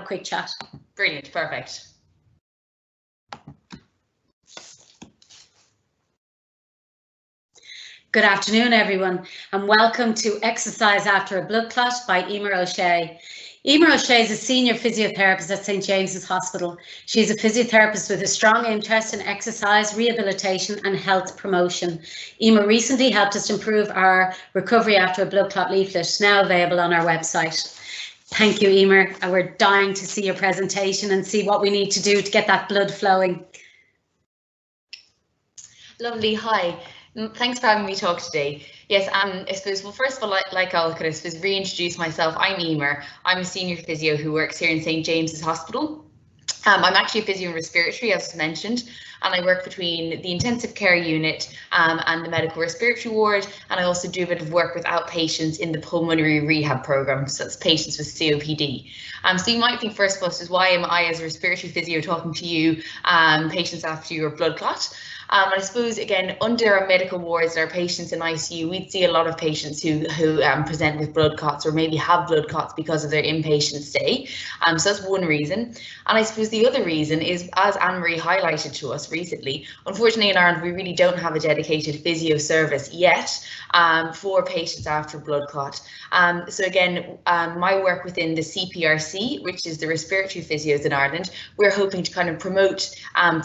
quick chat. Brilliant, perfect. Good afternoon, everyone, and welcome to Exercise After a Blood Clot by Emer O'Shea. Emer O'Shea is a senior physiotherapist at St James's Hospital. She's a physiotherapist with a strong interest in exercise, rehabilitation and health promotion. Emer recently helped us improve our recovery after a blood clot leaflet, now available on our website. Thank you, Emer. We're dying to see your presentation and see what we need to do to get that blood flowing. Lovely, hi. Thanks for having me talk today. Yes, I suppose, well, first of all, like I'll kind of reintroduce myself. I'm Emer. I'm a senior physio who works here in St James's Hospital. I'm actually a physio and respiratory, as mentioned, and I work between the intensive care unit and the medical respiratory ward, and I also do a bit of work with outpatients in the pulmonary rehab programme, so that's patients with COPD. So you might think, first of all, why am I, as a respiratory physio, talking to you, patients after your blood clot? I suppose, again, under our medical wards, our patients in ICU, we'd see a lot of patients who present with blood clots or maybe have blood clots because of their inpatient stay. So that's one reason. And I suppose the other reason is, as Anne-Marie highlighted to us recently, unfortunately in Ireland, we really don't have a dedicated physio service yet for patients after blood clot. So again, my work within the CPRC, which is the respiratory physios in Ireland, we're hoping to kind of promote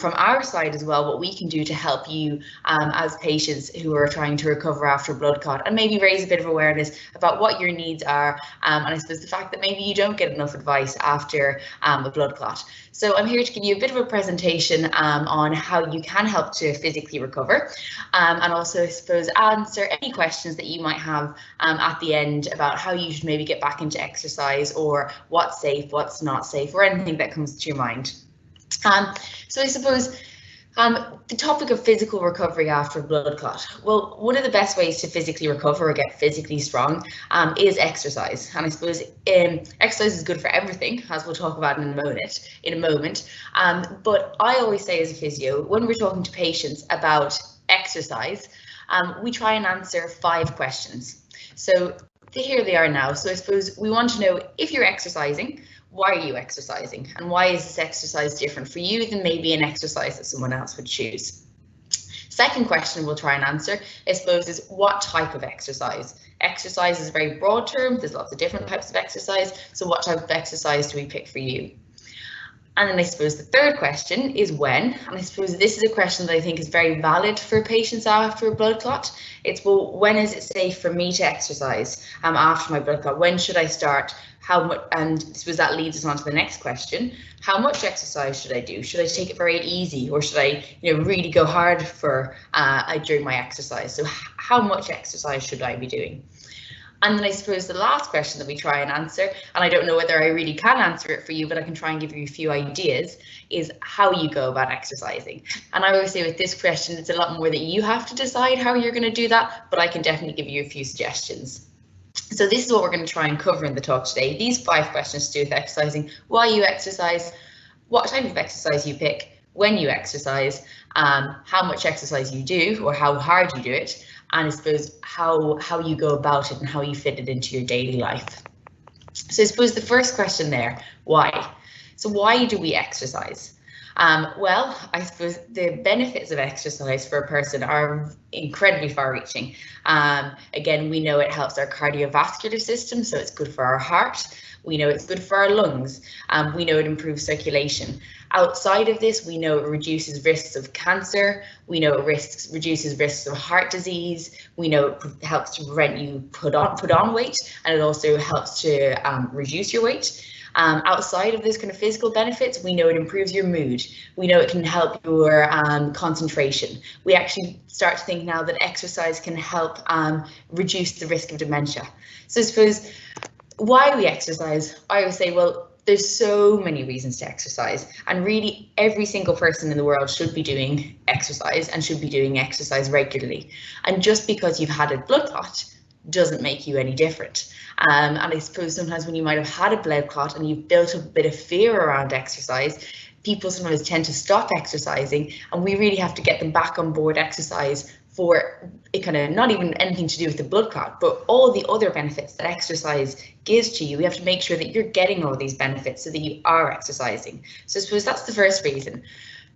from our side as well what we can do to help you as patients who are trying to recover after blood clot, and maybe raise a bit of awareness about what your needs are, and I suppose the fact that maybe you don't get enough advice after a blood clot. So I'm here to give you a bit of a presentation on how you can help to physically recover, and also, I suppose, answer any questions that you might have at the end about how you should maybe get back into exercise, or what's safe, what's not safe, or anything that comes to your mind. So I suppose the topic of physical recovery after blood clot. Well, one of the best ways to physically recover or get physically strong is exercise. And I suppose exercise is good for everything, as we'll talk about in a moment. But I always say, as a physio, when we're talking to patients about exercise, we try and answer 5 questions. So here they are now. So I suppose we want to know, if you're exercising, why are you exercising, and why is this exercise different for you than maybe an exercise that someone else would choose? Second question we'll try and answer, I suppose, is what type of exercise? Exercise is a very broad term. There's lots of different types of exercise. So what type of exercise do we pick for you? And then I suppose the third question is when, and I suppose this is a question that I think is very valid for patients after a blood clot. It's, well, when is it safe for me to exercise after my blood clot? When should I start? How much? And I suppose that leads us on to the next question. How much exercise should I do? Should I take it very easy, or should I, really go hard for during my exercise? So how much exercise should I be doing? And then I suppose the last question that we try and answer, and I don't know whether I really can answer it for you, but I can try and give you a few ideas, is how you go about exercising. And I always say with this question, it's a lot more that you have to decide how you're going to do that, but I can definitely give you a few suggestions. So this is what we're going to try and cover in the talk today. These 5 questions to do with exercising: why you exercise, what type of exercise you pick, when you exercise, how much exercise you do or how hard you do it, and I suppose how you go about it and how you fit it into your daily life. So I suppose the first question there, why? So why do we exercise? Well, I suppose the benefits of exercise for a person are incredibly far-reaching. Again, we know it helps our cardiovascular system, so it's good for our heart. We know it's good for our lungs. We know it improves circulation. Outside of this, we know it reduces risks of cancer. We know it reduces risks of heart disease. We know it helps to prevent you put on weight, and it also helps to reduce your weight. Outside of those kind of physical benefits, we know it improves your mood. We know it can help your concentration. We actually start to think now that exercise can help reduce the risk of dementia. So I suppose why we exercise, I always say, well, there's so many reasons to exercise, and really every single person in the world should be doing exercise and should be doing exercise regularly. And just because you've had a blood clot doesn't make you any different. And I suppose sometimes when you might have had a blood clot and you've built up a bit of fear around exercise, people sometimes tend to stop exercising, and we really have to get them back on board exercise for it, kind of not even anything to do with the blood clot, but all the other benefits that exercise gives to you. We have to make sure that you're getting all these benefits so that you are exercising. So I suppose that's the first reason.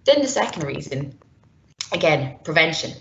Then the second reason, again, prevention.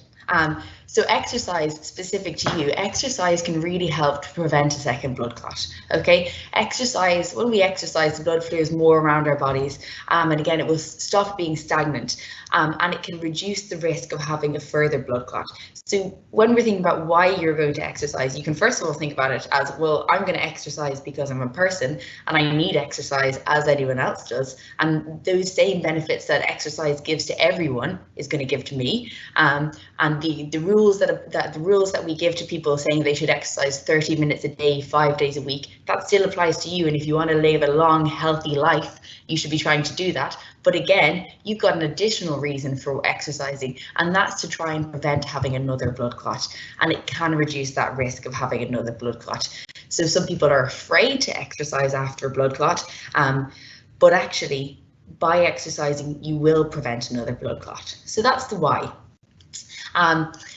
So exercise specific to you, exercise can really help to prevent a second blood clot. Okay, exercise, when we exercise, the blood flows more around our bodies, and again, it will stop being stagnant, and it can reduce the risk of having a further blood clot. So when we're thinking about why you're going to exercise, you can first of all think about it as, well, I'm going to exercise because I'm a person and I need exercise as anyone else does, and those same benefits that exercise gives to everyone is going to give to me. And the rules that we give to people saying they should exercise 30 minutes a day, 5 days a week, that still applies to you. And if you want to live a long, healthy life, you should be trying to do that. But again, you've got an additional reason for exercising, and that's to try and prevent having another blood clot. And it can reduce that risk of having another blood clot. So some people are afraid to exercise after a blood clot, but actually by exercising, you will prevent another blood clot. So that's the why.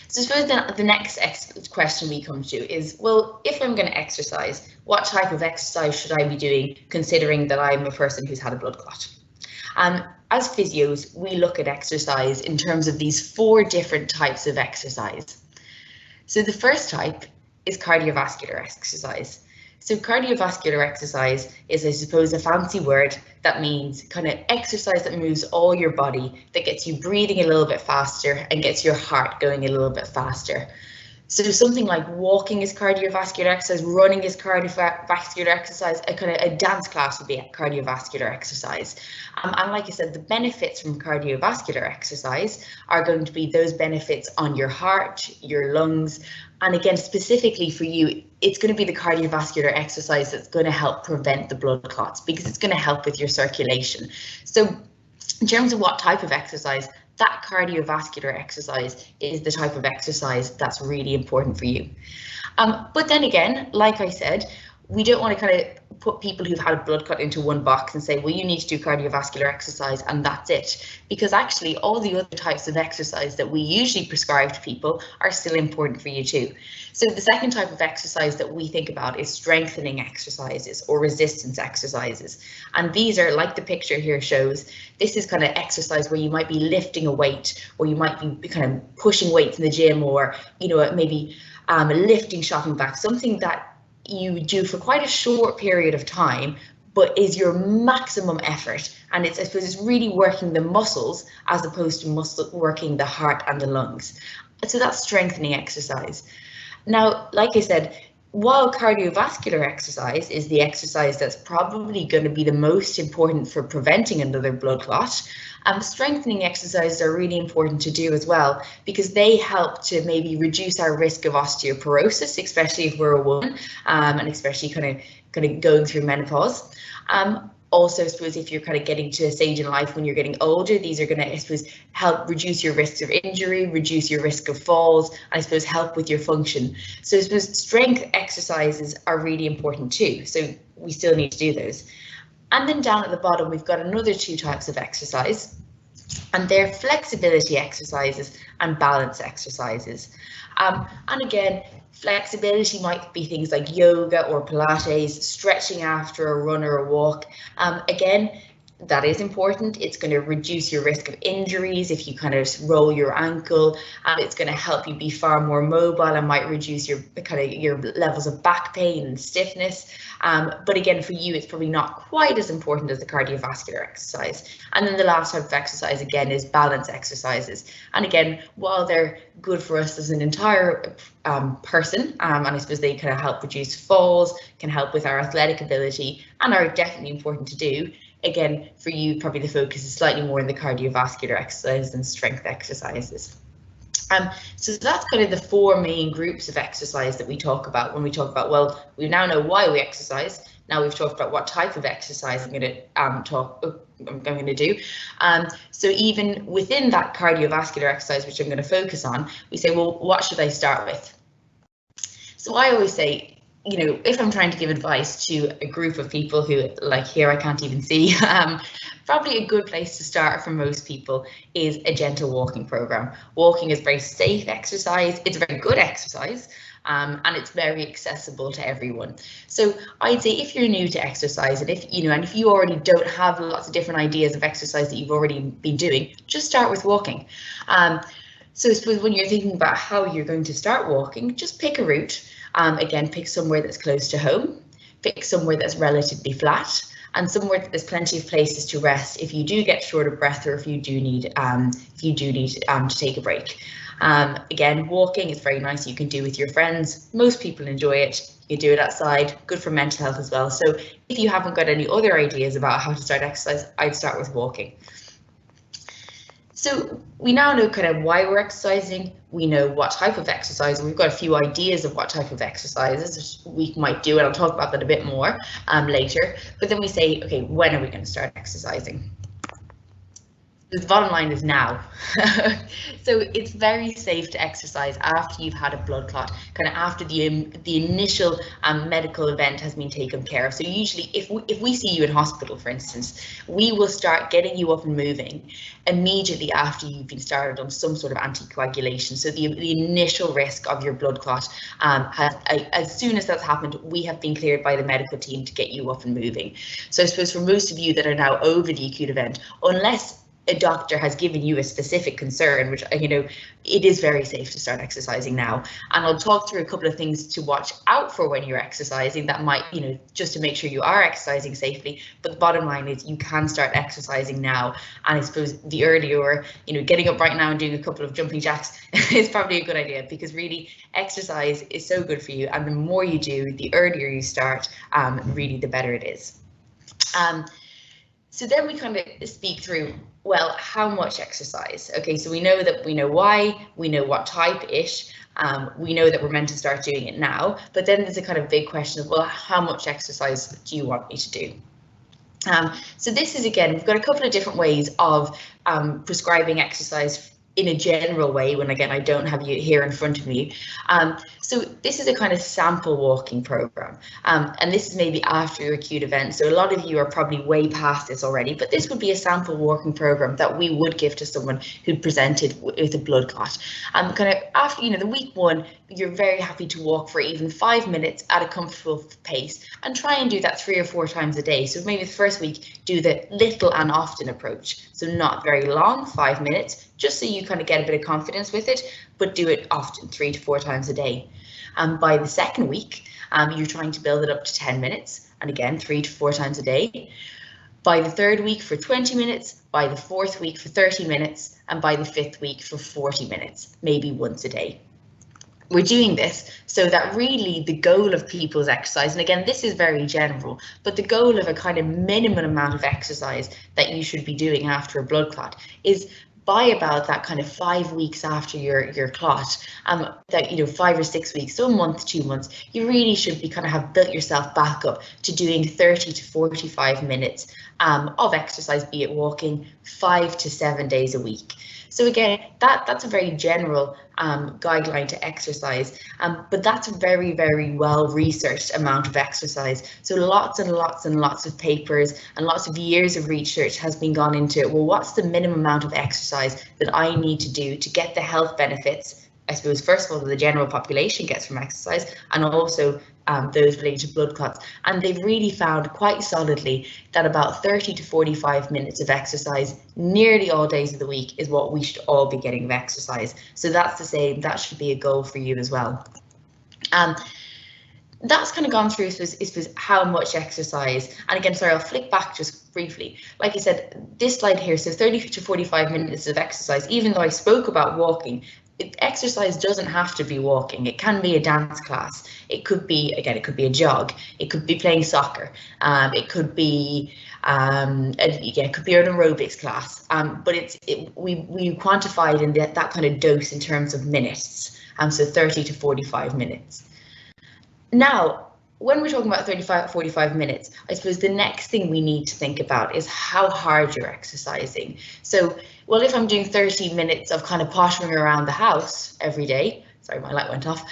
So I suppose the next question we come to is, well, if I'm going to exercise, what type of exercise should I be doing, considering that I'm a person who's had a blood clot? As physios, we look at exercise in terms of these 4 different types of exercise. So the first type is cardiovascular exercise. So cardiovascular exercise is, I suppose, a fancy word that means kind of exercise that moves all your body, that gets you breathing a little bit faster and gets your heart going a little bit faster. So something like walking is cardiovascular exercise, running is cardiovascular exercise, a dance class would be cardiovascular exercise. And like I said, the benefits from cardiovascular exercise are going to be those benefits on your heart, your lungs, and again, specifically for you, it's going to be the cardiovascular exercise that's going to help prevent the blood clots, because it's going to help with your circulation. So in terms of what type of exercise, that cardiovascular exercise is the type of exercise that's really important for you. But then again, like I said, we don't want to kind of put people who've had a blood clot into one box and say, well, you need to do cardiovascular exercise and that's it. Because actually all the other types of exercise that we usually prescribe to people are still important for you too. So the second type of exercise that we think about is strengthening exercises or resistance exercises. And these are, like the picture here shows, this is kind of exercise where you might be lifting a weight, or you might be kind of pushing weights in the gym, or, you know, maybe lifting shopping bags, something that you do for quite a short period of time, but is your maximum effort. And it's, I suppose, it's really working the muscles as opposed to working the heart and the lungs. So that's strengthening exercise. Now, like I said, while cardiovascular exercise is the exercise that's probably going to be the most important for preventing another blood clot, strengthening exercises are really important to do as well, because they help to maybe reduce our risk of osteoporosis, especially if we're a woman, and especially kind of going through menopause. Also, I suppose, if you're kind of getting to a stage in life when you're getting older, these are going to, I suppose, help reduce your risk of injury, reduce your risk of falls, and I suppose help with your function. So I suppose strength exercises are really important too. So we still need to do those. And then down at the bottom, we've got another 2 types of exercise, and they're flexibility exercises and balance exercises. And again, flexibility might be things like yoga or Pilates, stretching after a run or a walk. Again, that is important. It's going to reduce your risk of injuries if you kind of roll your ankle, and it's going to help you be far more mobile and might reduce your levels of back pain and stiffness. But again, for you, it's probably not quite as important as the cardiovascular exercise. And then the last type of exercise again is balance exercises. And again, while they're good for us as an entire person, and I suppose they kind of help reduce falls, can help with our athletic ability, and are definitely important to do. Again, for you, probably the focus is slightly more in the cardiovascular exercises and strength exercises. So that's kind of the 4 main groups of exercise that we talk about when we talk about, well, we now know why we exercise. Now we've talked about what type of exercise I'm going to do. So even within that cardiovascular exercise, which I'm going to focus on, we say, well, what should I start with? So I always say, if I'm trying to give advice to a group of people who, like here I can't even see, probably a good place to start for most people is a gentle walking program. Walking is very safe exercise. It's a very good exercise. And it's very accessible to everyone. So I'd say if you're new to exercise, and if you already don't have lots of different ideas of exercise that you've already been doing, just start with walking. So I suppose when you're thinking about how you're going to start walking, just pick a route. Again, pick somewhere that's close to home, pick somewhere that's relatively flat, and somewhere that there's plenty of places to rest if you do get short of breath or if you do need to take a break. Again, walking is very nice. You can do with your friends. Most people enjoy it. You do it outside, good for mental health as well. So if you haven't got any other ideas about how to start exercise, I'd start with walking. So we now know kind of why we're exercising. We know what type of exercise, and we've got a few ideas of what type of exercises we might do, and I'll talk about that a bit more later. But then we say, okay, when are we going to start exercising? The bottom line is now. So it's very safe to exercise after you've had a blood clot, kind of after the initial medical event has been taken care of. So usually if we see you in hospital, for instance, we will start getting you up and moving immediately after you've been started on some sort of anticoagulation. So the initial risk of your blood clot, as soon as that's happened, we have been cleared by the medical team to get you up and moving. So I suppose for most of you that are now over the acute event, unless a doctor has given you a specific concern, which it is very safe to start exercising now. And I'll talk through a couple of things to watch out for when you're exercising that might, just to make sure you are exercising safely. But the bottom line is you can start exercising now. And I suppose the earlier, getting up right now and doing a couple of jumping jacks is probably a good idea, because really exercise is so good for you. And the more you do, the earlier you start, really the better it is. So then we kind of speak through, well, how much exercise? Okay, so we know why, we know what type-ish, we know that we're meant to start doing it now, but then there's a kind of big question of, well, how much exercise do you want me to do? So this is, again, we've got a couple of different ways of prescribing exercise in a general way, when again I don't have you here in front of me. So this is a kind of sample walking program, and this is maybe after your acute event, so a lot of you are probably way past this already, but this would be a sample walking program that we would give to someone who presented with a blood clot. Kind of after the week one, you're very happy to walk for even 5 minutes at a comfortable pace, and try and do that 3 or 4 times a day. So maybe the first week do the little and often approach, so not very long, 5 minutes, just so you kind of get a bit of confidence with it, but do it often, 3 to 4 times a day. By the second week, you're trying to build it up to 10 minutes, and again, 3 to 4 times a day. By the third week for 20 minutes, by the fourth week for 30 minutes, and by the fifth week for 40 minutes, maybe once a day. We're doing this so that really the goal of people's exercise, and again, this is very general, but the goal of a kind of minimum amount of exercise that you should be doing after a blood clot is by about that kind of 5 weeks after your clot, that 5 or 6 weeks, so a month, 2 months, you really should be kind of have built yourself back up to doing 30 to 45 minutes of exercise, be it walking, 5 to 7 days a week. So again, that's a very general guideline to exercise, but that's a very, very well researched amount of exercise. So lots and lots and lots of papers and lots of years of research has been gone into, well, what's the minimum amount of exercise that I need to do to get the health benefits, I suppose, first of all, that the general population gets from exercise, and also those related to blood clots. And they've really found quite solidly that about 30 to 45 minutes of exercise nearly all days of the week is what we should all be getting of exercise. So that's the same, that should be a goal for you as well. That's kind of gone through is how much exercise. And again, sorry, I'll flick back just briefly. Like I said, this slide here says 30 to 45 minutes of exercise. Even though I spoke about walking, exercise doesn't have to be walking. It can be a dance class. It could be, again, it could be a jog. It could be playing soccer. It could be, it could be an aerobics class. But we quantified in that kind of dose in terms of minutes. So 30 to 45 minutes. Now, when we're talking about 45 minutes, I suppose the next thing we need to think about is how hard you're exercising. So, well, if I'm doing 30 minutes of kind of pottering around the house every day, sorry, my light went off,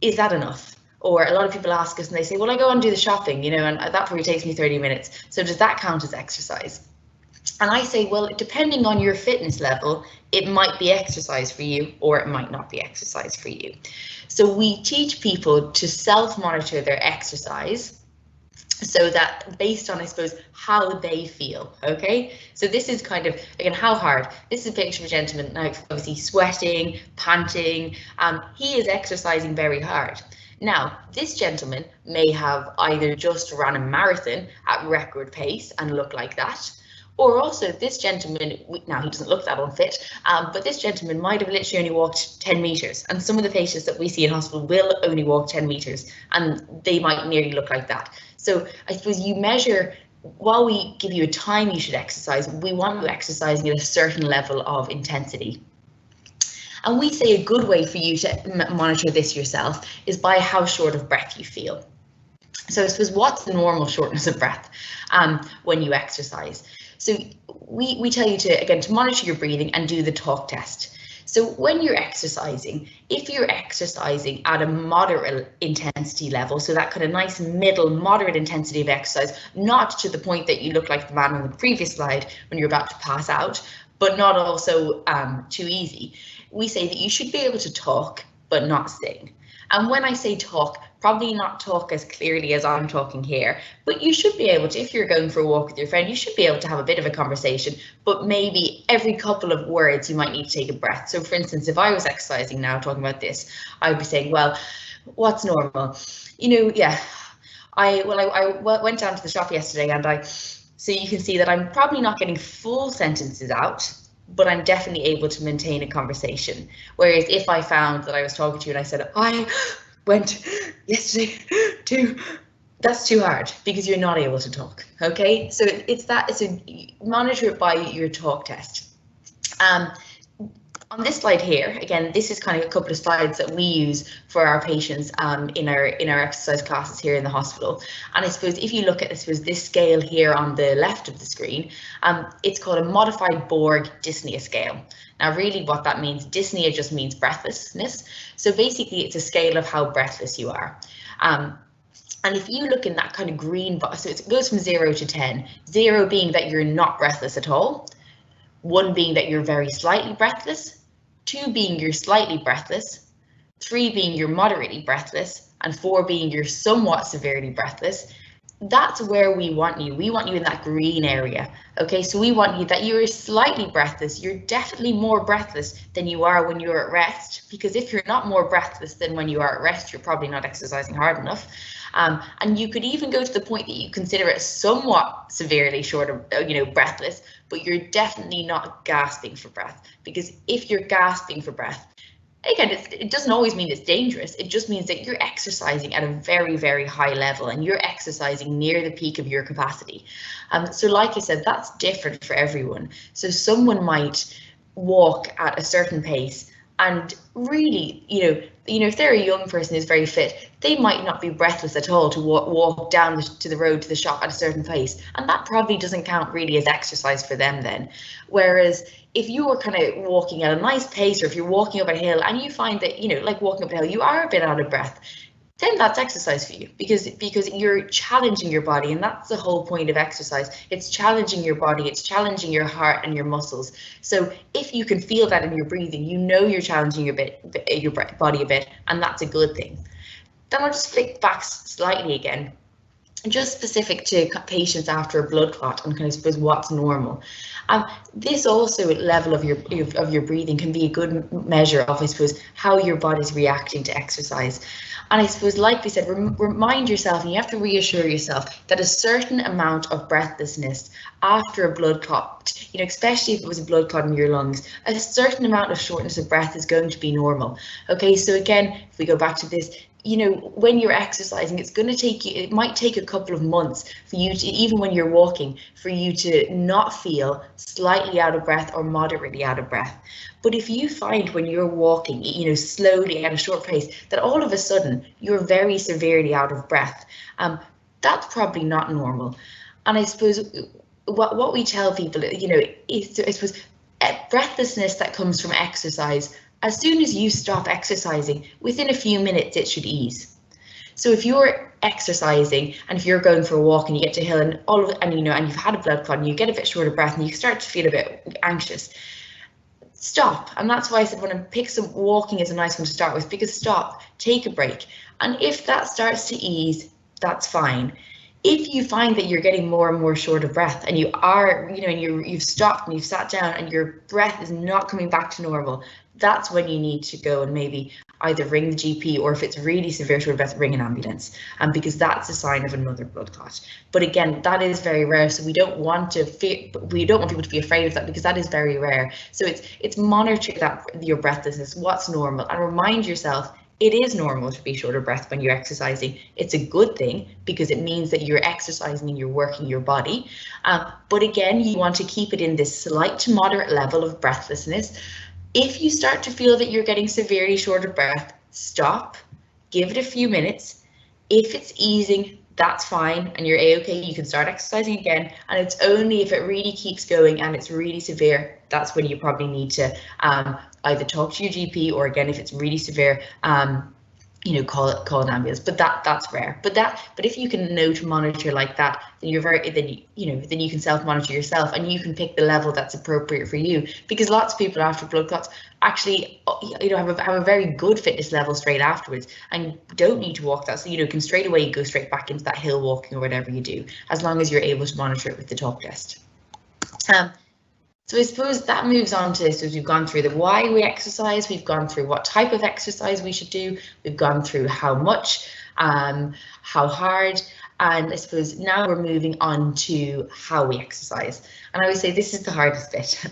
is that enough? Or a lot of people ask us and they say, well, I go and do the shopping, you know, and that probably takes me 30 minutes. So does that count as exercise? And I say, well, depending on your fitness level, it might be exercise for you or it might not be exercise for you. So we teach people to self-monitor their exercise so that based on, I suppose, how they feel, okay? So this is kind of, again, how hard. This is a picture of a gentleman now, obviously sweating, panting. He is exercising very hard. Now, this gentleman may have either just run a marathon at record pace and look like that, or also this gentleman, now he doesn't look that unfit, but this gentleman might have literally only walked 10 meters. And some of the patients that we see in hospital will only walk 10 meters and they might nearly look like that. So I suppose you measure, while we give you a time you should exercise, we want you exercising at a certain level of intensity. And we say a good way for you to monitor this yourself is by how short of breath you feel. So I suppose what's the normal shortness of breath when you exercise? So we tell you to, again, to monitor your breathing and do the talk test. So when you're exercising, if you're exercising at a moderate intensity level, so that kind of nice middle moderate intensity of exercise, not to the point that you look like the man on the previous slide when you're about to pass out, but not also too easy, we say that you should be able to talk but not sing. And when I say talk, probably not talk as clearly as I'm talking here, but you should be able to, if you're going for a walk with your friend, you should be able to have a bit of a conversation, but maybe every couple of words you might need to take a breath. So for instance, if I was exercising now talking about this, I would be saying, well, what's normal? You know, yeah, I went down to the shop yesterday and so you can see that I'm probably not getting full sentences out, but I'm definitely able to maintain a conversation. Whereas if I found that I was talking to you and I said, I went yesterday to, that's too hard because you're not able to talk. Okay, so it's monitor it by your talk test. On this slide here, again, this is kind of a couple of slides that we use for our patients in our exercise classes here in the hospital. And I suppose if you look at this scale here on the left of the screen, it's called a modified Borg dyspnea scale. Now, really what that means, dyspnea just means breathlessness. So basically it's a scale of how breathless you are. And if you look in that kind of green box, so it goes from 0 to 10, 0 being that you're not breathless at all, 1 being that you're very slightly breathless, 2 being you're slightly breathless, 3 being you're moderately breathless, and 4 being you're somewhat severely breathless. That's where we want you. We want you in that green area. Okay, so we want you that you're slightly breathless. You're definitely more breathless than you are when you're at rest, because if you're not more breathless than when you are at rest, you're probably not exercising hard enough. And you could even go to the point that you consider it somewhat severely short of, breathless, but you're definitely not gasping for breath, because if you're gasping for breath, again, it doesn't always mean it's dangerous. It just means that you're exercising at a very, very high level and you're exercising near the peak of your capacity. So like I said, that's different for everyone. So someone might walk at a certain pace and really, if they're a young person who's very fit, they might not be breathless at all to walk down to the road to the shop at a certain pace. And that probably doesn't count really as exercise for them then. Whereas if you were kind of walking at a nice pace, or if you're walking up a hill and you find that, like walking up a hill, you are a bit out of breath, then that's exercise for you, because you're challenging your body, and that's the whole point of exercise. It's challenging your body, it's challenging your heart and your muscles. So if you can feel that in your breathing, you're challenging your body a bit, and that's a good thing. Then I'll just flick back slightly again, just specific to patients after a blood clot and kind of suppose what's normal. This also level of your breathing can be a good measure of, I suppose, how your body's reacting to exercise. And I suppose, like we said, remind yourself, and you have to reassure yourself that a certain amount of breathlessness after a blood clot, especially if it was a blood clot in your lungs, a certain amount of shortness of breath is going to be normal. Okay, so again, if we go back to this, when you're exercising, it might take a couple of months for you to, even when you're walking, for you to not feel slightly out of breath or moderately out of breath. But if you find when you're walking, slowly at a short pace, that all of a sudden you're very severely out of breath, that's probably not normal. And I suppose what we tell people, is, I suppose, breathlessness that comes from exercise, as soon as you stop exercising, within a few minutes it should ease. So if you're exercising and if you're going for a walk and you get to a hill and and you've had a blood clot and you get a bit short of breath and you start to feel a bit anxious, stop. And that's why I said when I pick some, walking is a nice one to start with, because stop, take a break. And if that starts to ease, that's fine. If you find that you're getting more and more short of breath and you are, and you've stopped and you've sat down and your breath is not coming back to normal, that's when you need to go and maybe either ring the GP, or if it's really severe short of breath, ring an ambulance, because that's a sign of another blood clot. But again, that is very rare, so we don't want people to be afraid of that, because that is very rare. So it's monitor your breathlessness, what's normal, and remind yourself it is normal to be short of breath when you're exercising. It's a good thing because it means that you're exercising and you're working your body. But again, you want to keep it in this slight to moderate level of breathlessness. If you start to feel that you're getting severely short of breath, stop, give it a few minutes. If it's easing, that's fine, and you're a-okay, you can start exercising again. And it's only if it really keeps going and it's really severe, that's when you probably need to either talk to your GP, or again, if it's really severe, call an ambulance. But that's rare. But if you can know to monitor like that, then then you can self-monitor yourself, and you can pick the level that's appropriate for you. Because lots of people after blood clots actually have a very good fitness level straight afterwards, and don't need to walk that. So can straight away go straight back into that hill walking or whatever you do, as long as you're able to monitor it with the talk test. So I suppose that moves on to, so we've gone through the why we exercise, we've gone through what type of exercise we should do, we've gone through how much, how hard, and I suppose now we're moving on to how we exercise. And I would say this is the hardest bit,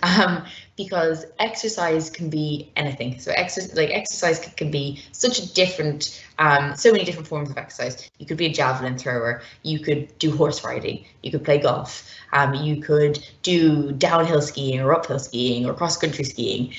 because exercise can be anything. So exercise can be such a different, so many different forms of exercise. You could be a javelin thrower, you could do horse riding, you could play golf, you could do downhill skiing or uphill skiing or cross-country skiing.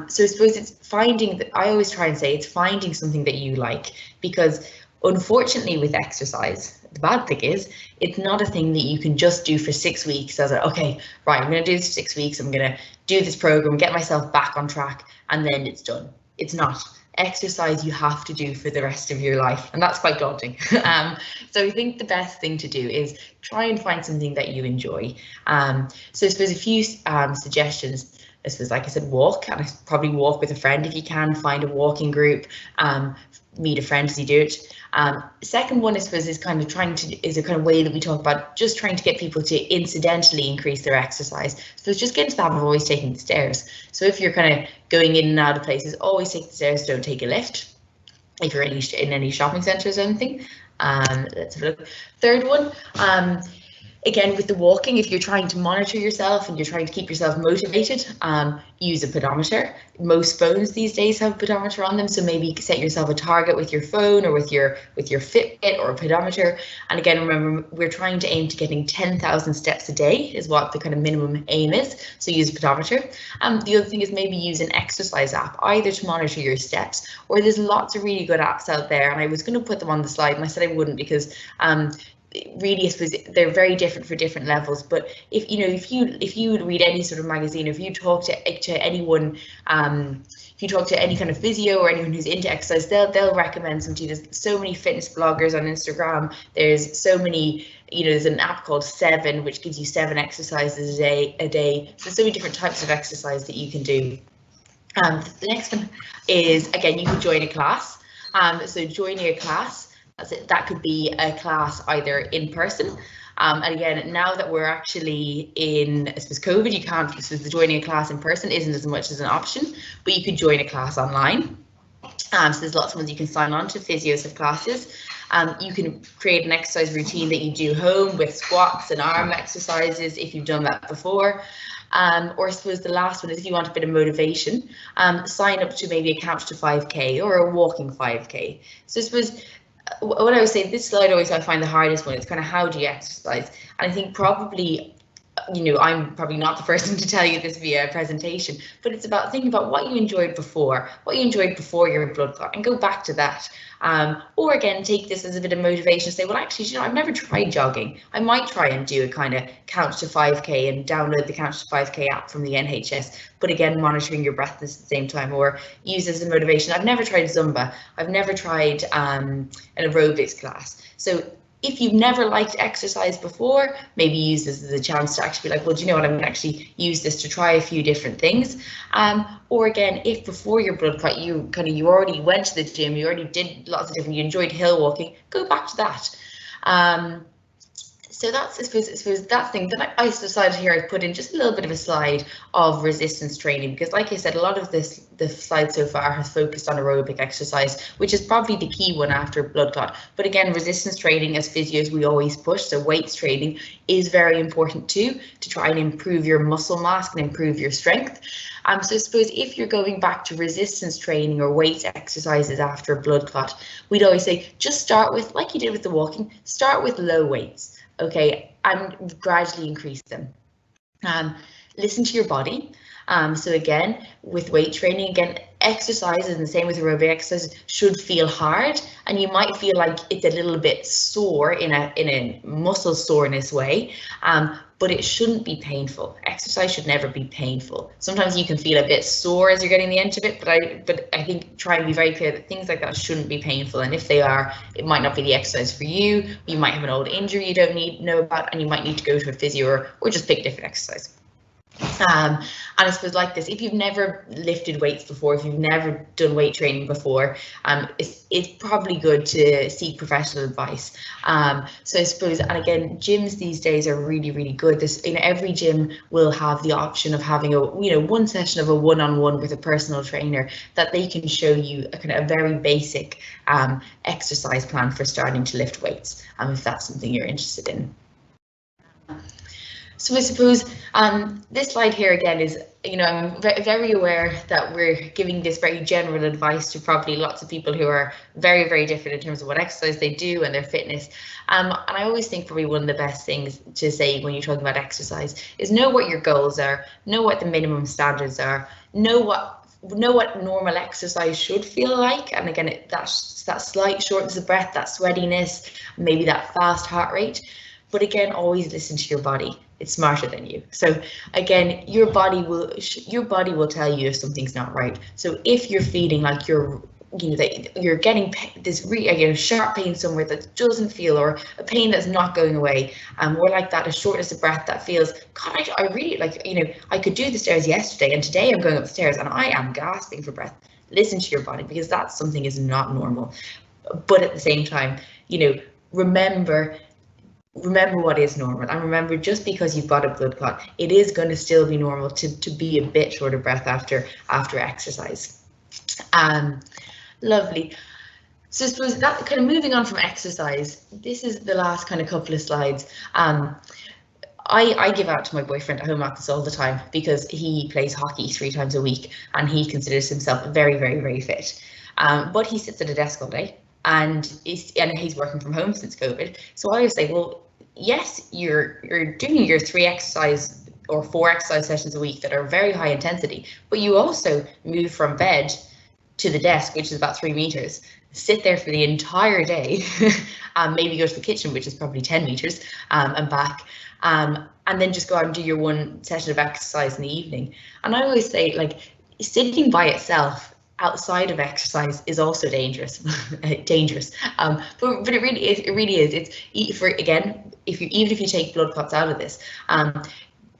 So I suppose it's finding, I always try and say it's finding something that you like, because unfortunately with exercise, the bad thing is it's not a thing that you can just do for 6 weeks as okay, right, I'm going to do this for 6 weeks, I'm going to do this program, get myself back on track, and then it's done. It's not. Exercise you have to do for the rest of your life, and that's quite daunting. So I think the best thing to do is try and find something that you enjoy. So I suppose a few suggestions. I suppose, like I said, walk, and I probably walk with a friend if you can. Find a walking group, meet a friend as you do it. Second one, I suppose, is kind of is a kind of way that we talk about just trying to get people to incidentally increase their exercise. So it's just getting to the habit of always taking the stairs. So if you're kind of going in and out of places, always take the stairs, don't take a lift. If you're in any shopping centres or anything. Let's have a look. Third one, again, with the walking, if you're trying to monitor yourself and you're trying to keep yourself motivated, use a pedometer. Most phones these days have a pedometer on them, so maybe set yourself a target with your phone or with your Fitbit or a pedometer. And again, remember, we're trying to aim to getting 10,000 steps a day is what the kind of minimum aim is, so use a pedometer. The other thing is maybe use an exercise app, either to monitor your steps, or there's lots of really good apps out there, and I was going to put them on the slide and I said I wouldn't, because really, I suppose they're very different for different levels. But if you read any sort of magazine, if you talk to anyone, if you talk to any kind of physio or anyone who's into exercise, they'll recommend some to you. There's so many fitness bloggers on Instagram. There's so many, there's an app called 7, which gives you 7 exercises a day. So many different types of exercise that you can do. The next one is, again, you can join a class. So joining a class, that could be a class either in person, and again, now that we're actually in, I suppose, COVID, you can't, so joining a class in person isn't as much as an option, but you could join a class online. So there's lots of ones you can sign on to. Physios have classes. You can create an exercise routine that you do home with squats and arm exercises if you've done that before. Or I suppose the last one is, if you want a bit of motivation, sign up to maybe a couch to 5k or a walking 5k. So I suppose what I would say, this slide always I find the hardest one. It's kind of, how do you exercise? And I think probably I'm probably not the person to tell you this via a presentation, but it's about thinking about what you enjoyed before your blood clot, and go back to that. Or again, take this as a bit of motivation, say, well, actually, I've never tried jogging. I might try and do a kind of count to 5k and download the count to 5k app from the NHS, but again, monitoring your breath at the same time, or use as a motivation. I've never tried Zumba. I've never tried an aerobics class. So if you've never liked exercise before, maybe use this as a chance to actually be like, well, do you know what, I'm going to actually use this to try a few different things. Or again, if before your blood clot you already went to the gym, you already did lots of different, you enjoyed hill walking, go back to that. So that's, I suppose that thing. Then I decided here I put in just a little bit of a slide of resistance training, because like I said, a lot of the slide so far has focused on aerobic exercise, which is probably the key one after blood clot. But again, resistance training, as physios, we always push, so weights training is very important too, to try and improve your muscle mass and improve your strength. So I suppose if you're going back to resistance training or weights exercises after a blood clot, we'd always say, just start with, like you did with the walking, start with low weights. Okay, and gradually increase them. Listen to your body. So again, with weight training, again, exercises, and the same with aerobic exercises, should feel hard, and you might feel like it's a little bit sore in a muscle soreness way, but it shouldn't be painful. Exercise should never be painful. Sometimes you can feel a bit sore as you're getting the end of it, but I think try and be very clear that things like that shouldn't be painful, and if they are, it might not be the exercise for you. You might have an old injury you don't know about, and you might need to go to a physio or just pick a different exercise. And I suppose like this, if you've never lifted weights before, if you've never done weight training before, it's probably good to seek professional advice. So I suppose, and again, gyms these days are really, really good. Every gym will have the option of having one session of a one-on-one with a personal trainer that they can show you a very basic exercise plan for starting to lift weights, if that's something you're interested in. So I suppose this slide here again is, I'm very aware that we're giving this very general advice to probably lots of people who are very, very different in terms of what exercise they do and their fitness. And I always think probably one of the best things to say when you're talking about exercise is know what your goals are, know what the minimum standards are, know what normal exercise should feel like. And again, that's that slight shortness of breath, that sweatiness, maybe that fast heart rate. But again, always listen to your body. It's smarter than you. So again, your body will tell you if something's not right. So if you're feeling like you're getting this sharp pain somewhere that doesn't feel, or a pain that's not going away, or like that, a shortness of breath that feels, God, I really I could do the stairs yesterday, and today I'm going up the stairs and I am gasping for breath. Listen to your body, because that something is not normal. But at the same time, remember what is normal, and remember, just because you've got a blood clot, it is going to still be normal to be a bit short of breath after exercise. Lovely. So I suppose that kind of moving on from exercise, this is the last kind of couple of slides. I give out to my boyfriend at home about this all the time, because he plays hockey 3 times a week and he considers himself very, very, very fit. But he sits at a desk all day, and he's working from home since COVID. So I always say, well, yes, you're doing your 3 exercise or 4 exercise sessions a week that are very high intensity, but you also move from bed to the desk, which is about 3 meters, sit there for the entire day, maybe go to the kitchen, which is probably 10 meters, and back, and then just go out and do your 1 session of exercise in the evening. And I always say, sitting by itself outside of exercise is also dangerous. But it really is. It's even if you take blood clots out of this,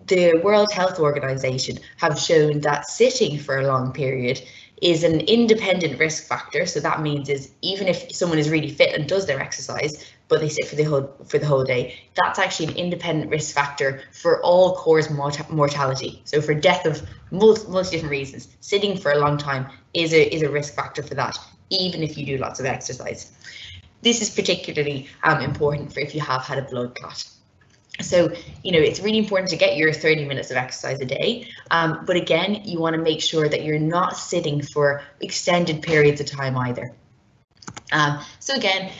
the World Health Organization have shown that sitting for a long period is an independent risk factor. So that means even if someone is really fit and does their exercise, but they sit for the whole day, that's actually an independent risk factor for all cause mortality. So for death of multiple different reasons, sitting for a long time is a risk factor for that, even if you do lots of exercise. This is particularly important for if you have had a blood clot. So, it's really important to get your 30 minutes of exercise a day. But again, you want to make sure that you're not sitting for extended periods of time either. So again,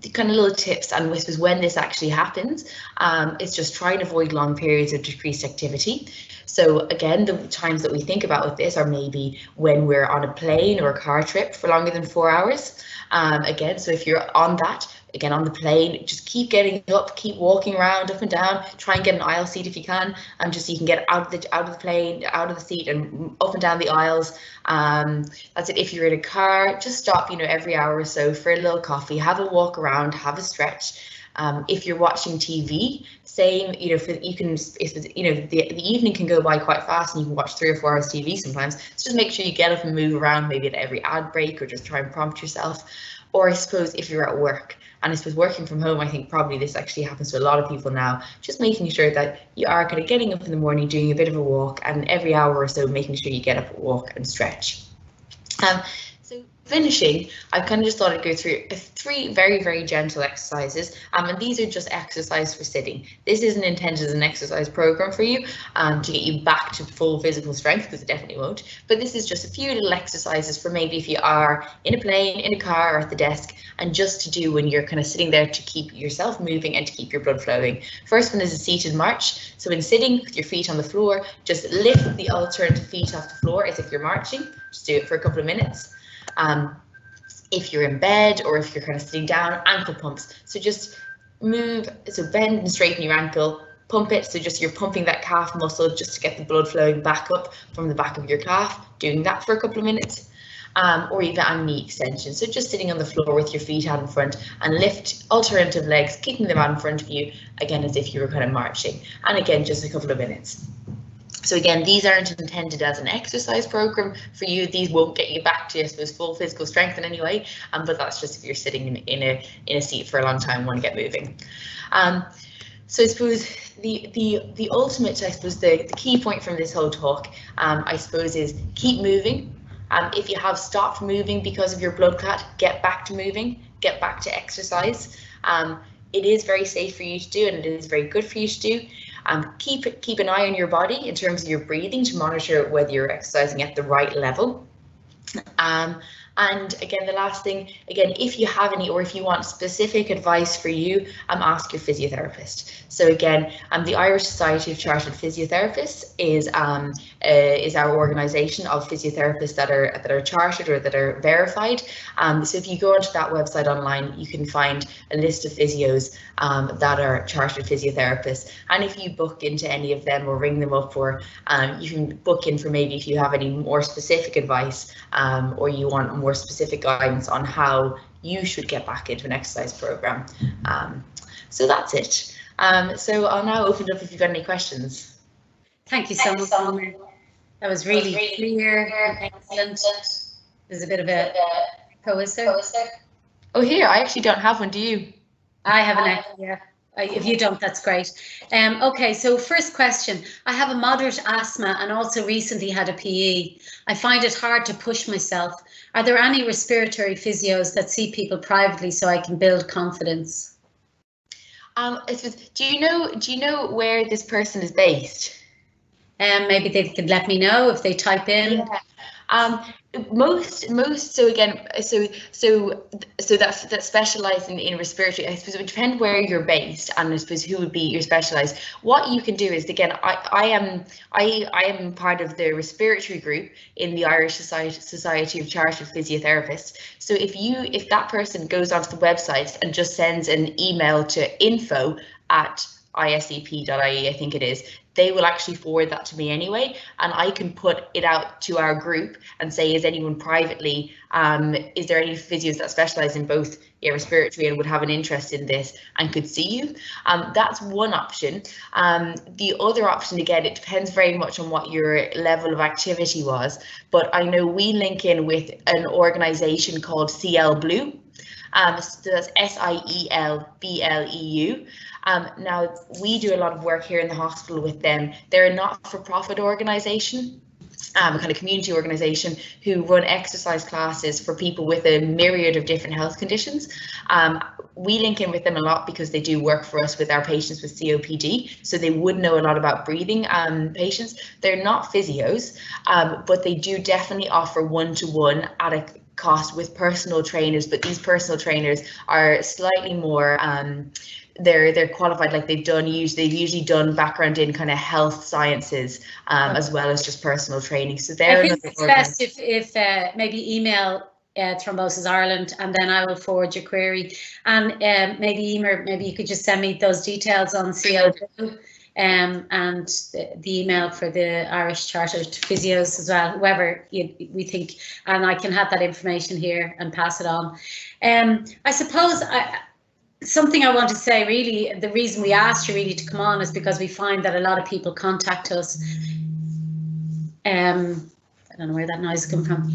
the kind of little tips and whispers when this actually happens, it's just try and avoid long periods of decreased activity. So again, the times that we think about with this are maybe when we're on a plane or a car trip for longer than 4 hours. Again, so if you're on that, again on the plane, just keep getting up, keep walking around up and down, try and get an aisle seat if you can, just so you can get out of the plane, out of the seat and up and down the aisles. That's it. If you're in a car, just stop, every hour or so for a little coffee, have a walk around, have a stretch. If you're watching TV, same, the evening can go by quite fast and you can watch 3 or 4 hours TV sometimes. So just make sure you get up and move around, maybe at every ad break, or just try and prompt yourself. Or I suppose if you're at work, and I suppose working from home, I think probably this actually happens to a lot of people now, just making sure that you are kind of getting up in the morning, doing a bit of a walk, and every hour or so making sure you get up, walk and stretch. So finishing, I kind of just thought I'd go through 3 very, very gentle exercises, and these are just exercise for sitting. This isn't intended as an exercise program for you to get you back to full physical strength, because it definitely won't, but this is just a few little exercises for maybe if you are in a plane, in a car, or at the desk, and just to do when you're kind of sitting there to keep yourself moving and to keep your blood flowing. First one is a seated march. So in sitting with your feet on the floor, just lift the alternative feet off the floor as if you're marching. Just do it for a couple of minutes. If you're in bed or if you're kind of sitting down, ankle pumps. So just move, so bend and straighten your ankle, pump it. So just you're pumping that calf muscle just to get the blood flowing back up from the back of your calf, doing that for a couple of minutes. Or even a knee extension. So just sitting on the floor with your feet out in front and lift alternative legs, kicking them out in front of you, again, as if you were kind of marching. And again, just a couple of minutes. So again, these aren't intended as an exercise program for you. These won't get you back to, I suppose, full physical strength in any way. But that's just if you're sitting in a seat for a long time and want to get moving. So I suppose the ultimate, I suppose, the key point from this whole talk, I suppose, is keep moving. If you have stopped moving because of your blood clot, get back to moving, get back to exercise. It is very safe for you to do, and it is very good for you to do. Keep an eye on your body in terms of your breathing to monitor whether you're exercising at the right level. And again, the last thing, again, if you have any or if you want specific advice for you, ask your physiotherapist. So again, the Irish Society of Chartered Physiotherapists is our organisation of physiotherapists that are chartered or that are verified. So if you go onto that website online, you can find a list of physios that are chartered physiotherapists. And if you book into any of them or ring them up, or you can book in for maybe if you have any more specific advice or you want more specific guidance on how you should get back into an exercise program. So that's it. So I'll now open it up if you've got any questions. Thank you so much, Emer. That was really clear and excellent. There's a bit of a echo, is there? Oh, here, I actually don't have one, do you? I have an echo, yeah. If you don't, that's great. Okay, so first question. I have a moderate asthma and also recently had a PE. I find it hard to push myself. Are there any respiratory physios that see people privately so I can build confidence? Do you know where this person is based? Maybe they could let me know if they type in. Yeah. Most so again so that specialise in respiratory, I suppose it would depend where you're based and I suppose who would be your specialised. What you can do is, again, I am part of the respiratory group in the Irish Society of Chartered Physiotherapists. So if that person goes onto the website and just sends an email to info@isep.ie, I think it is, they will actually forward that to me anyway, and I can put it out to our group and say, is anyone privately, is there any physios that specialise in both respiratory and would have an interest in this and could see you? That's one option. The other option, again, it depends very much on what your level of activity was, but I know we link in with an organisation called CL Blue. So that's SIELBLEU. Now, we do a lot of work here in the hospital with them. They're a not-for-profit organisation, a kind of community organisation who run exercise classes for people with a myriad of different health conditions. We link in with them a lot because they do work for us with our patients with COPD, so they would know a lot about breathing patients. They're not physios, but they do definitely offer one-to-one at a cost with personal trainers, but these personal trainers are slightly more they're qualified, like they've usually done background in kind of health sciences as well as just personal training. So they're I think it's best if maybe email Thrombosis Ireland, and then I will forward your query. And maybe Emer, maybe you could just send me those details on CO2 and the email for the Irish Chartered Physios as well, whoever we think, and I can have that information here and pass it on. I suppose something I want to say, really, the reason we asked you really to come on is because we find that a lot of people contact us. I don't know where that noise is coming from.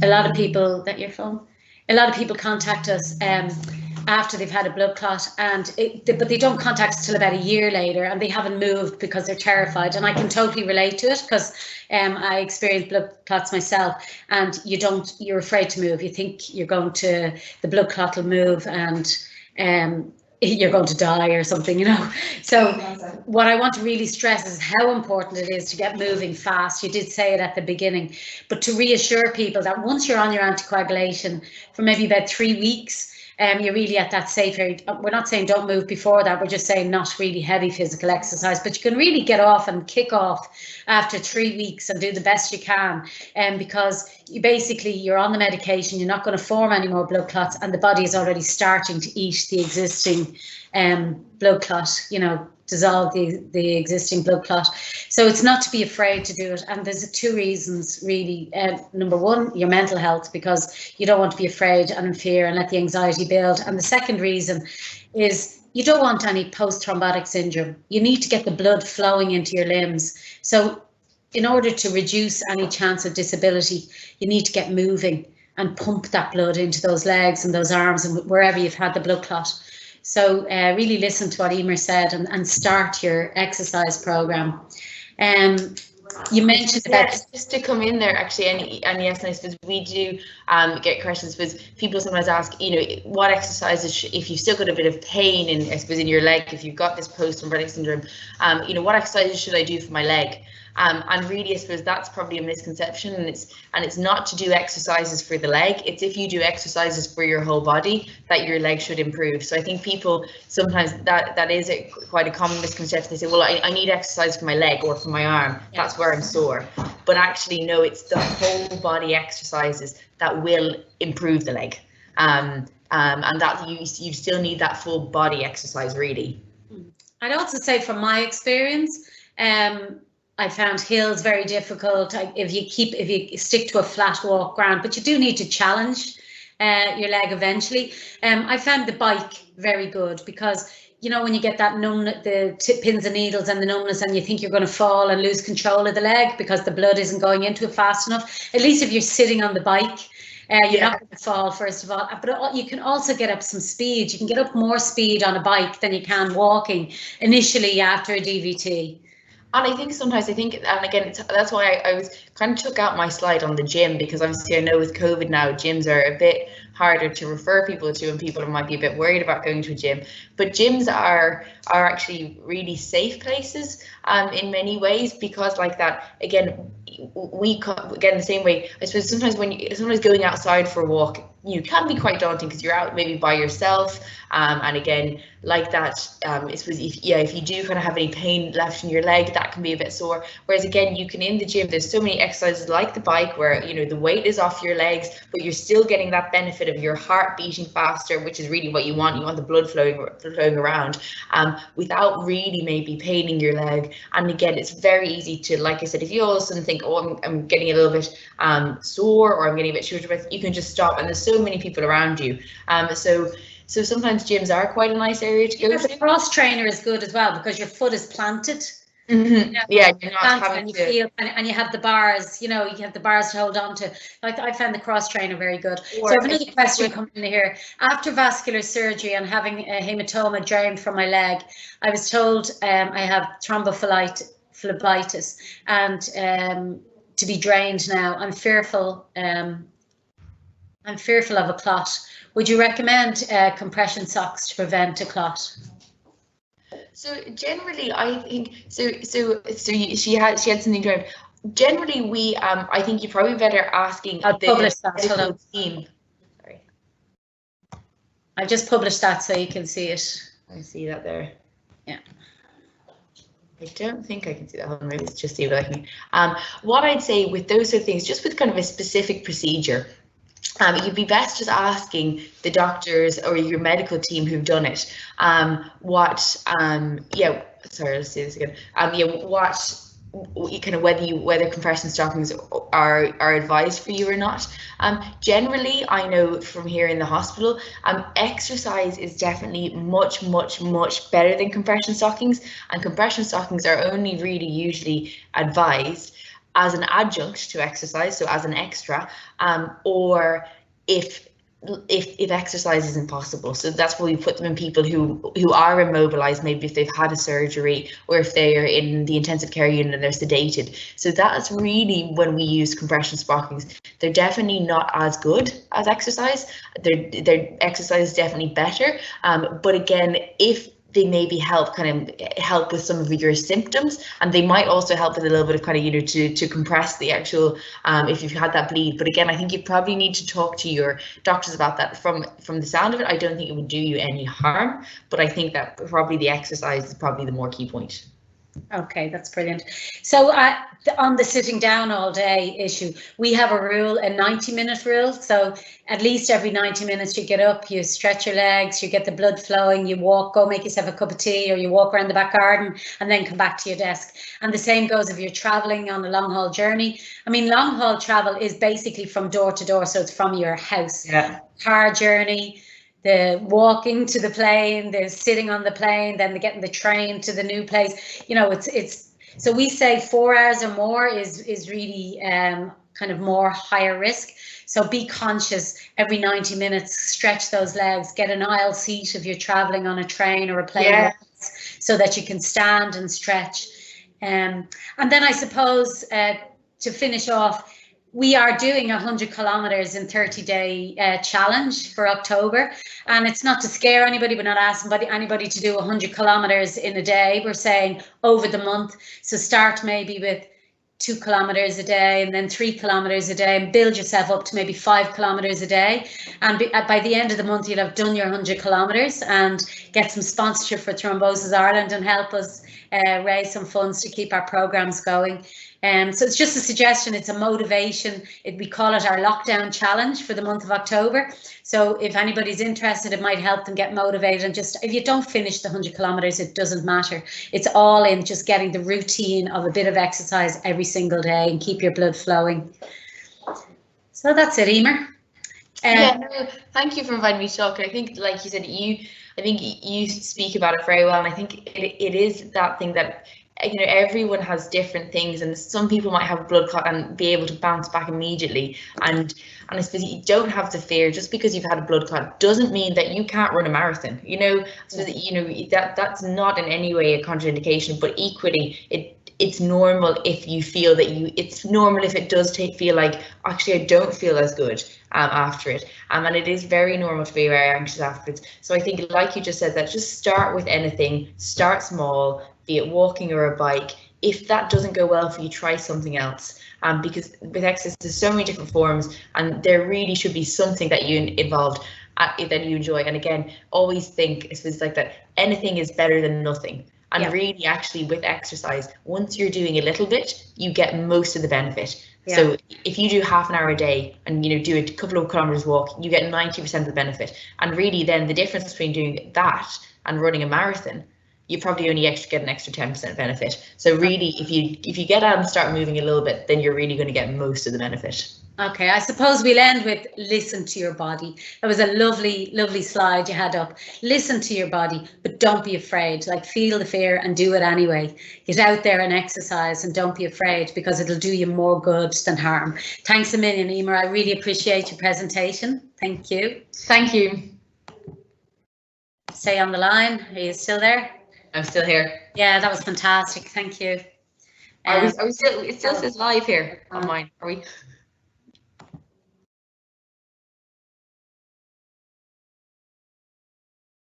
A lot of people, that your phone? A lot of people contact us after they've had a blood clot, but they don't contact us till about a year later, and they haven't moved because they're terrified. And I can totally relate to it, because I experienced blood clots myself, and you're afraid to move. You think the blood clot will move, and you're going to die or something, So what I want to really stress is how important it is to get moving fast. You did say it at the beginning, but to reassure people that once you're on your anticoagulation for maybe about 3 weeks, you're really at that safe area. We're not saying don't move before that, we're just saying not really heavy physical exercise, but you can really get off and kick off after 3 weeks and do the best you can, because you're on the medication, you're not going to form any more blood clots, and the body is already starting to eat the existing blood clot, dissolve the existing blood clot. So it's not to be afraid to do it, and there's 2 reasons really. Number one, your mental health, because you don't want to be afraid and in fear and let the anxiety build. And the second reason is you don't want any post-thrombotic syndrome. You need to get the blood flowing into your limbs. So in order to reduce any chance of disability, you need to get moving and pump that blood into those legs and those arms and wherever you've had the blood clot. So really listen to what Emer said and start your exercise program. You mentioned about just to come in there actually, and yes, and I suppose we do get questions, because people sometimes ask, what exercises, if you've still got a bit of pain in, I suppose, in your leg, if you've got this post-thrombotic syndrome, what exercises should I do for my leg? And really, I suppose that's probably a misconception, and it's not to do exercises for the leg. It's if you do exercises for your whole body that your leg should improve. So I think people sometimes that is quite a common misconception. They say, well, I need exercise for my leg or for my arm. That's where I'm sore. But actually, no, it's the whole body exercises that will improve the leg. And that you still need that full body exercise, really. I'd also say from my experience, I found hills very difficult. If you stick to a flat walk, ground, but you do need to challenge your leg eventually. I found the bike very good, because when you get that the pins and needles and the numbness, and you think you're going to fall and lose control of the leg because the blood isn't going into it fast enough. At least if you're sitting on the bike, you're not going to fall, first of all. But you can also get up some speed. You can get up more speed on a bike than you can walking initially after a DVT. And I think sometimes, and again, that's why I was kind of took out my slide on the gym, because obviously I know with COVID now, gyms are a bit harder to refer people to, and people might be a bit worried about going to a gym. But gyms are actually really safe places in many ways, because like that, again, the same way, I suppose sometimes sometimes going outside for a walk, can be quite daunting, because you're out maybe by yourself, and again, like that, I suppose if you do kind of have any pain left in your leg, that can be a bit sore. Whereas again, you can, in the gym, there's so many exercises like the bike where the weight is off your legs, but you're still getting that benefit of your heart beating faster, which is really what you want. You want the blood flowing around, without really maybe paining your leg. And again, it's very easy to, like I said, if you all of a sudden think, oh, I'm getting a little bit sore, or I'm getting a bit short of breath, you can just stop, and there's so many people around you. So sometimes gyms are quite a nice area to go to. The cross trainer is good as well, because your foot is planted. Mm-hmm. Yeah, you're not having to feel, and you have the bars. You have the bars to hold on to. I found the cross trainer very good. So I have another question coming in here. After vascular surgery and having a hematoma drained from my leg, I was told I have thrombophlebitis and to be drained now. I'm fearful. I'm fearful of a clot. Would you recommend compression socks to prevent a clot? So generally, I think she had something drained. Generally, we I think you're probably better asking I'll publish that. medical team. Sorry, I'll just publish that so you can see it. I see that there. Yeah. I don't think I can see that. Hold on, maybe it's just see what I can. What I'd say with those sort of things, just with kind of a specific procedure, you'd be best just asking the doctors or your medical team who've done it. Yeah. Sorry, let's see this again. Kind of whether compression stockings are advised for you or not. Generally, I know from here in the hospital, exercise is definitely much better than compression stockings, and compression stockings are only really usually advised as an adjunct to exercise, so as an extra, or if exercise isn't possible. So that's where we put them in people who are immobilized, maybe if they've had a surgery or if they are in the intensive care unit and they're sedated. So that's really when we use compression stockings. They're definitely not as good as exercise. Their exercise is definitely better. But again, if they maybe help with some of your symptoms, and they might also help with a little bit of to compress the actual if you've had that bleed. But again, I think you probably need to talk to your doctors about that. From the sound of it, I don't think it would do you any harm, but I think that probably the exercise is probably the more key point. Okay, that's brilliant. So on the sitting down all day issue, we have a rule, a 90-minute rule. So at least every 90 minutes you get up, you stretch your legs, you get the blood flowing, you walk, go make yourself a cup of tea, or you walk around the back garden and then come back to your desk. And the same goes if you're traveling on a long haul journey. I mean, long haul travel is basically from door to door, so it's from your house. Yeah. Car journey, the walking to the plane, the sitting on the plane, then the getting the train to the new place. You know, it's so we say 4 hours or more is really kind of more higher risk. So be conscious every 90 minutes, stretch those legs, get an aisle seat if you're traveling on a train or a plane, yeah, so that you can stand and stretch. And then I suppose to finish off, we are doing 100 kilometers in 30-day challenge for October, and it's not to scare anybody. We're not asking anybody to do 100 kilometers in a day. We're saying over the month. So start maybe with 2 kilometers a day, and then 3 kilometers a day, and build yourself up to maybe 5 kilometers a day. And by the end of the month, you'll have done your 100 kilometers and get some sponsorship for Thrombosis Ireland and help us raise some funds to keep our programs going. So it's just a suggestion, it's a motivation. We call it our lockdown challenge for the month of October. So if anybody's interested, it might help them get motivated. And just, if you don't finish the 100 kilometers, it doesn't matter. It's all in just getting the routine of a bit of exercise every single day and keep your blood flowing. So that's it, Emer. Yeah, no, thank you for inviting me to talk. I think, like you said, I think you speak about it very well. And I think it is that thing that, you know, everyone has different things, and some people might have a blood clot and be able to bounce back immediately. And I suppose you don't have to fear just because you've had a blood clot doesn't mean that you can't run a marathon. You know, so that, you know, that's not in any way a contraindication, but equally it's normal if you feel that it's normal if it does feel like, actually I don't feel as good after it, and it is very normal to be very anxious afterwards. So I think, like you just said, that just start with anything, start small, be it walking or a bike. If that doesn't go well for you, try something else, because with exercise there's so many different forms, and there really should be something that you that you enjoy. And again, always think, it's like that anything is better than nothing. And yeah, really, actually, with exercise, once you're doing a little bit, you get most of the benefit. Yeah. So if you do half an hour a day and, you know, do a couple of kilometers walk, you get 90% of the benefit. And really, then the difference between doing that and running a marathon, you probably only get an extra 10% benefit. So really, if you get out and start moving a little bit, then you're really going to get most of the benefit. Okay, I suppose we'll end with listen to your body. That was a lovely, lovely slide you had up. Listen to your body, but don't be afraid. Like, feel the fear and do it anyway. Get out there and exercise, and don't be afraid, because it'll do you more good than harm. Thanks a million, Emer. I really appreciate your presentation. Thank you. Thank you. Stay on the line. Are you still there? I'm still here. Yeah, that was fantastic. Thank you. Are we still? It still says live here on mine. Are we?